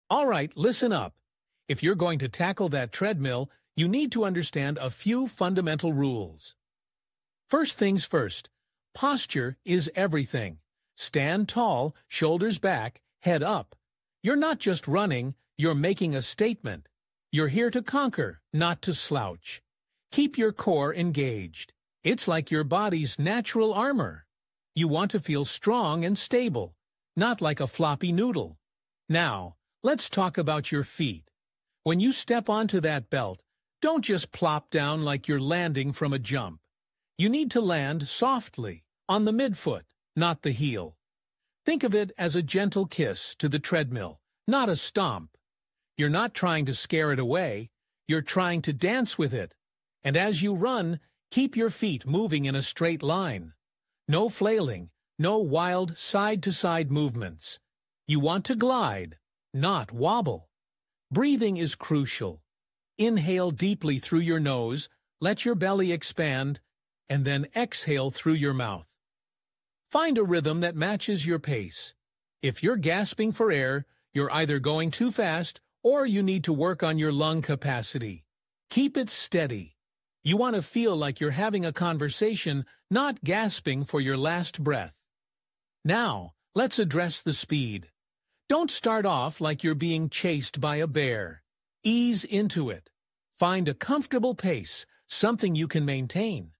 All right, listen up. If you're going to tackle that treadmill, you need to understand a few fundamental rules. First things first, posture is everything. Stand tall, shoulders back, head up. You're not just running, you're making a statement. You're here to conquer, not to slouch. Keep your core engaged. It's like your body's natural armor. You want to feel strong and stable, not like a floppy noodle. Now, let's talk about your feet. When you step onto that belt, don't just plop down like you're landing from a jump. You need to land softly, on the midfoot, not the heel. Think of it as a gentle kiss to the treadmill, not a stomp. You're not trying to scare it away, you're trying to dance with it. And as you run, keep your feet moving in a straight line. No flailing, no wild side-to-side movements. You want to glide, not wobble. Breathing is crucial. Inhale deeply through your nose, let your belly expand, and then exhale through your mouth. Find a rhythm that matches your pace. If you're gasping for air, you're either going too fast or you need to work on your lung capacity. Keep it steady. You want to feel like you're having a conversation, not gasping for your last breath. Now, let's address the speed. Don't start off like you're being chased by a bear. Ease into it. Find a comfortable pace, something you can maintain.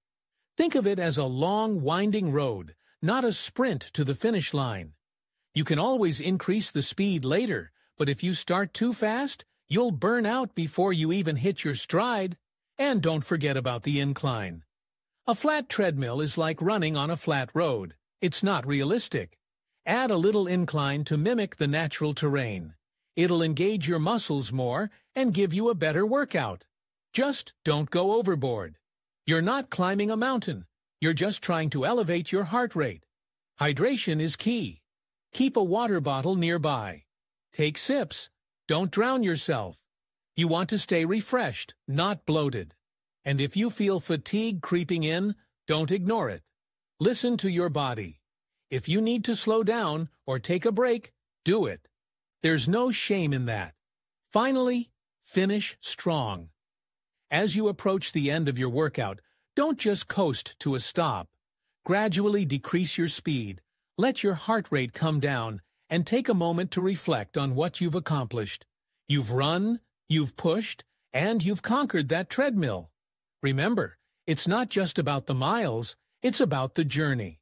Think of it as a long, winding road, not a sprint to the finish line. You can always increase the speed later, but if you start too fast, you'll burn out before you even hit your stride. And don't forget about the incline. A flat treadmill is like running on a flat road. It's not realistic. Add a little incline to mimic the natural terrain. It'll engage your muscles more and give you a better workout. Just don't go overboard. You're not climbing a mountain. You're just trying to elevate your heart rate. Hydration is key. Keep a water bottle nearby. Take sips. Don't drown yourself. You want to stay refreshed, not bloated. And if you feel fatigue creeping in, don't ignore it. Listen to your body. If you need to slow down or take a break, do it. There's no shame in that. Finally, finish strong. As you approach the end of your workout, don't just coast to a stop. Gradually decrease your speed, let your heart rate come down, and take a moment to reflect on what you've accomplished. You've run, you've pushed, and you've conquered that treadmill. Remember, it's not just about the miles, it's about the journey.